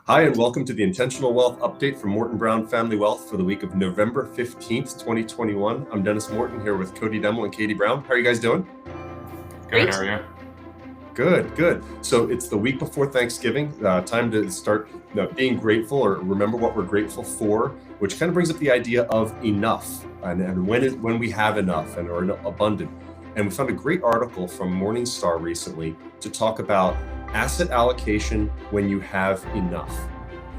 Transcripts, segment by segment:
Hi, and welcome to the Intentional Wealth Update from Morton Brown Family Wealth for the week of November 15th, 2021. I'm Dennis Morton here with Cody and Katie Brown. How are you guys doing? Good, how are you? Good. So it's the week before Thanksgiving, time to start being grateful or remember what we're grateful for, which kind of brings up the idea of enough and when we have enough and are abundant. And we found a great article from Morningstar recently to talk about asset allocation when you have enough,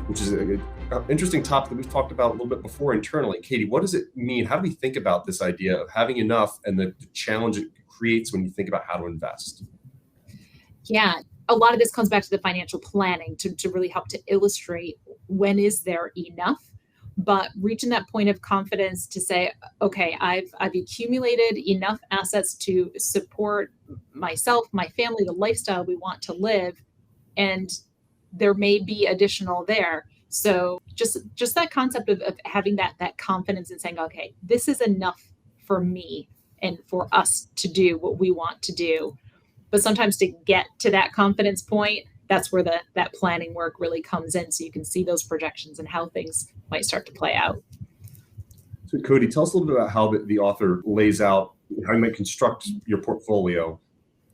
which is an interesting topic that we've talked about a little bit before internally. Katie, what does it mean? How do we think about this idea of having enough and the challenge it creates when you think about how to invest? Yeah, a lot of this comes back to the financial planning to really help to illustrate when is there enough, but reaching that point of confidence to say, okay, I've accumulated enough assets to support myself, my family, the lifestyle we want to live, and there may be additional there. So just that concept of having that confidence and saying, okay, this is enough for me and for us to do what we want to do. But sometimes to get to that confidence point, that's where that planning work really comes in. So you can see those projections and how things might start to play out. So Cody, tell us a little bit about how the author lays out how you might construct your portfolio.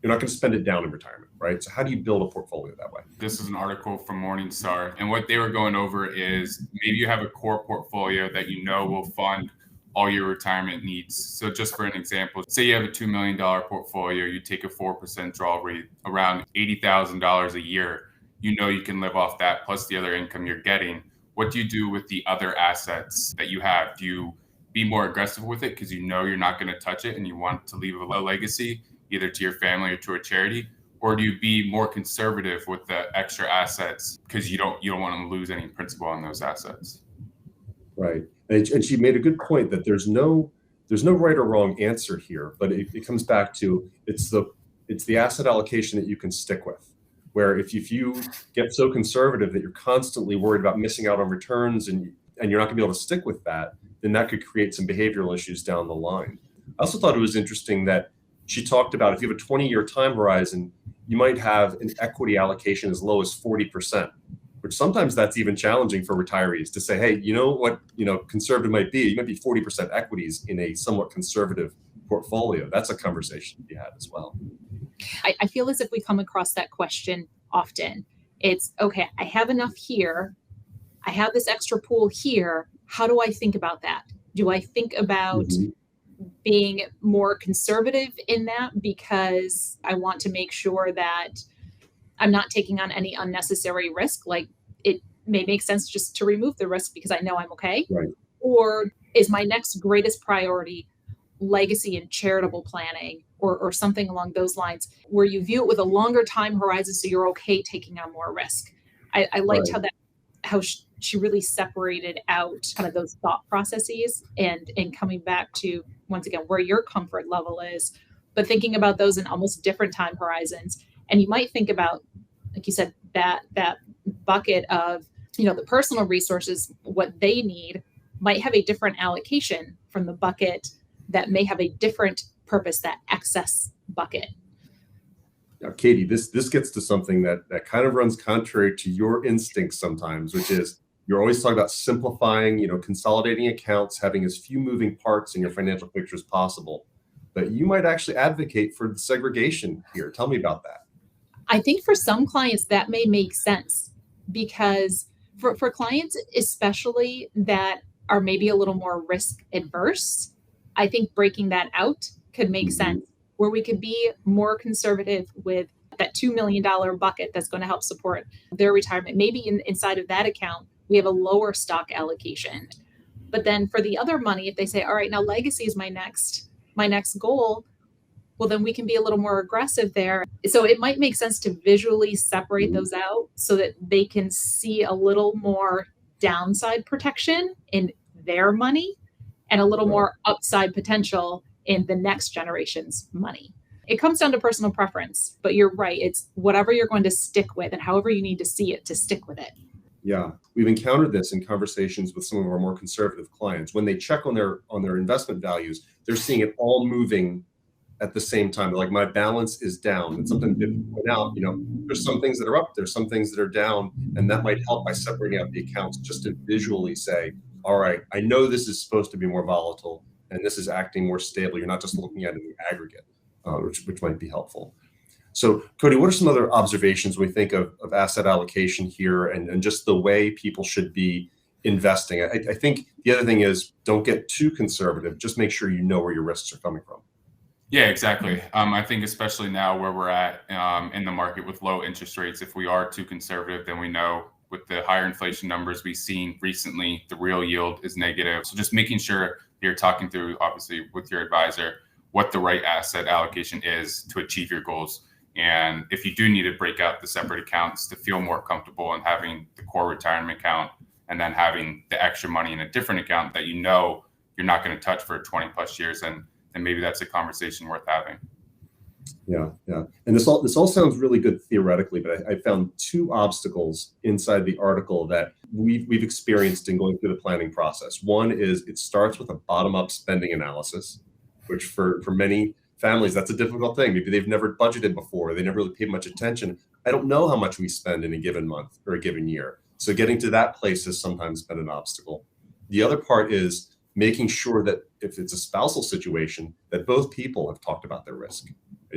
You're not going to spend it down in retirement, right? So how do you build a portfolio that way? This is an article from Morningstar. And what they were going over is maybe you have a core portfolio that you know will fund all your retirement needs. So just for an example, say you have a $2 million portfolio, you take a 4% draw rate, around $80,000 a year. You know you can live off that plus the other income you're getting. What do you do with the other assets that you have? Do you be more aggressive with it because you know you're not going to touch it and you want to leave a legacy either to your family or to a charity? Or do you be more conservative with the extra assets because you don't want to lose any principal on those assets? Right. And she made a good point that there's no right or wrong answer here, but it comes back to it's the asset allocation that you can stick with. Where if you get so conservative that you're constantly worried about missing out on returns and you're not going to be able to stick with that, then that could create some behavioral issues down the line. I also thought it was interesting that she talked about if you have a 20-year time horizon, you might have an equity allocation as low as 40%. Which sometimes that's even challenging for retirees to say, hey, you know what, conservative might be, you might be 40% equities in a somewhat conservative portfolio. That's a conversation to be had as well. I feel as if we come across that question often. It's, okay, I have enough here. I have this extra pool here. How do I think about that? Do I think about being more conservative in that because I want to make sure that I'm not taking on any unnecessary risk? Like, it may make sense just to remove the risk because I know I'm okay. Right. Or is my next greatest priority legacy and charitable planning or something along those lines where you view it with a longer time horizon so you're okay taking on more risk? I liked how she really separated out kind of those thought processes and coming back to, once again, where your comfort level is, but thinking about those in almost different time horizons. And you might think about, like you said, that bucket of, the personal resources, what they need might have a different allocation from the bucket that may have a different purpose, that excess bucket. Now, Katie, this gets to something that kind of runs contrary to your instincts sometimes, which is you're always talking about simplifying, consolidating accounts, having as few moving parts in your financial picture as possible. But you might actually advocate for the segregation here. Tell me about that. I think for some clients that may make sense because for clients, especially that are maybe a little more risk adverse, I think breaking that out could make sense, where we could be more conservative with that $2 million bucket that's going to help support their retirement. Maybe inside of that account, we have a lower stock allocation. But then for the other money, if they say, all right, now legacy is my next goal, well, then we can be a little more aggressive there. So it might make sense to visually separate those out so that they can see a little more downside protection in their money and a little more upside potential in the next generation's money. It comes down to personal preference, but you're right. It's whatever you're going to stick with and however you need to see it to stick with it. Yeah, we've encountered this in conversations with some of our more conservative clients. When they check on their investment values, they're seeing it all moving at the same time. Like my balance is down. And sometimes people point out, there's some things that are up, there's some things that are down, and that might help by separating out the accounts just to visually say, all right, I know this is supposed to be more volatile and this is acting more stable. You're not just looking at it in the aggregate, which might be helpful. So Cody, what are some other observations when we think of asset allocation here and just the way people should be investing? I think the other thing is don't get too conservative. Just make sure you know where your risks are coming from. Yeah, exactly. I think especially now where we're at in the market with low interest rates, if we are too conservative, then we know with the higher inflation numbers we've seen recently, the real yield is negative. So just making sure you're talking through, obviously, with your advisor, what the right asset allocation is to achieve your goals. And if you do need to break out the separate accounts to feel more comfortable in having the core retirement account and then having the extra money in a different account that you know you're not going to touch for 20 plus years, then maybe that's a conversation worth having. Yeah. And this all sounds really good theoretically, but I found two obstacles inside the article that we've experienced in going through the planning process. One is it starts with a bottom-up spending analysis, which for many families, that's a difficult thing. Maybe they've never budgeted before. They never really paid much attention. I don't know how much we spend in a given month or a given year. So getting to that place has sometimes been an obstacle. The other part is making sure that if it's a spousal situation, that both people have talked about their risk.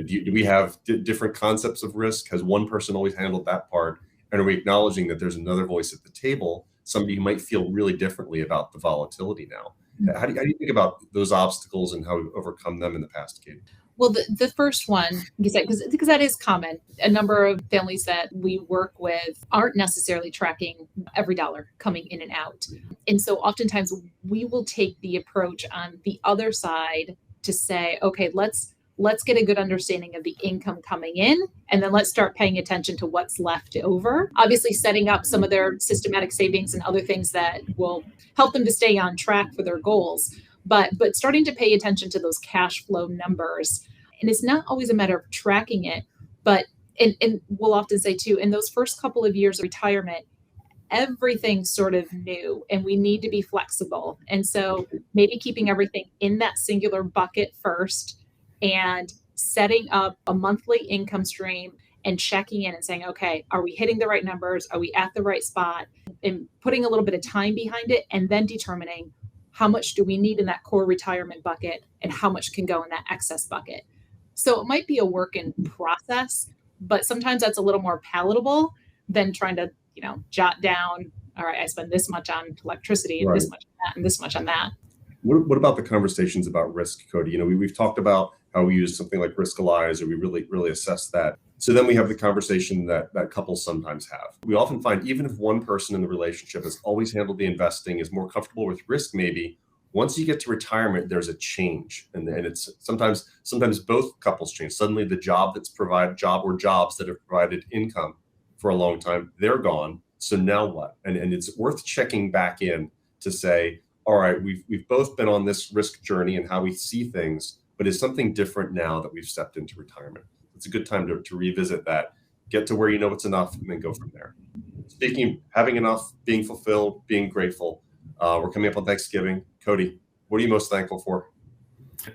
Do we have different concepts of risk? Has one person always handled that part? And are we acknowledging that there's another voice at the table, somebody who might feel really differently about the volatility now? How do you think about those obstacles and how we've overcome them in the past, Katie? Well, the first one, because that is common. A number of families that we work with aren't necessarily tracking every dollar coming in and out. And so oftentimes we will take the approach on the other side to say, okay, let's get a good understanding of the income coming in, and then let's start paying attention to what's left over. Obviously, setting up some of their systematic savings and other things that will help them to stay on track for their goals. But starting to pay attention to those cash flow numbers. And it's not always a matter of tracking it, but and we'll often say too, in those first couple of years of retirement, everything's sort of new and we need to be flexible. And so maybe keeping everything in that singular bucket first and setting up a monthly income stream and checking in and saying, okay, are we hitting the right numbers? Are we at the right spot? And putting a little bit of time behind it and then determining how much do we need in that core retirement bucket and how much can go in that excess bucket. So it might be a work in process, but sometimes that's a little more palatable than trying to, jot down, all right, I spend this much on electricity and this much on that and this much on that. What about the conversations about risk, Cody? We've talked about how we use something like Riskalyze, or we really assess that. So then we have the conversation that couples sometimes have. We often find even if one person in the relationship has always handled the investing, is more comfortable with risk maybe, once you get to retirement, there's a change. And it's sometimes both couples change. Suddenly the jobs that have provided income for a long time, they're gone. So now what? And it's worth checking back in to say, all right, we've both been on this risk journey and how we see things, but is something different now that we've stepped into retirement? It's a good time to revisit that, get to where you know it's enough, and then go from there. Speaking of having enough, being fulfilled, being grateful, we're coming up on Thanksgiving. Cody, what are you most thankful for?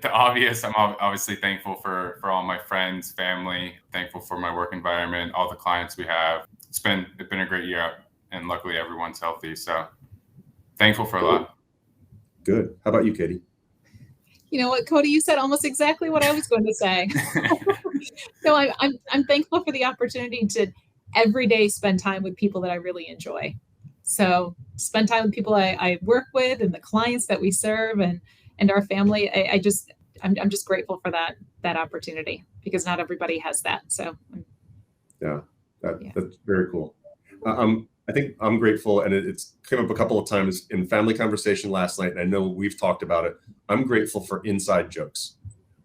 The obvious, I'm obviously thankful for all my friends, family, thankful for my work environment, all the clients we have. It's been a great year, and luckily everyone's healthy. So thankful for a lot. Good. How about you, Katie? You know what, Cody, you said almost exactly what I was going to say. So I'm thankful for the opportunity to every day spend time with people that I really enjoy. So spend time with people I work with and the clients that we serve and our family. I'm just grateful for that opportunity because not everybody has that. So that's very cool. I think I'm grateful, and it's come up a couple of times in family conversation last night, and I know we've talked about it. I'm grateful for inside jokes.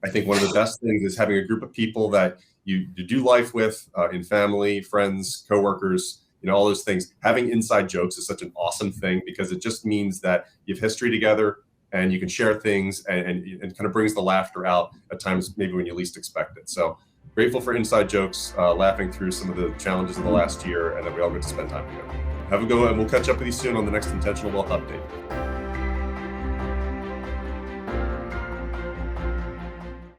I think one of the best things is having a group of people that you do life with, in family, friends, coworkers, all those things. Having inside jokes is such an awesome thing because it just means that you have history together and you can share things and kind of brings the laughter out at times maybe when you least expect it. So grateful for inside jokes, laughing through some of the challenges of the last year, and that we all get to spend time together. Have a good one, and we'll catch up with you soon on the next Intentional Wealth Update.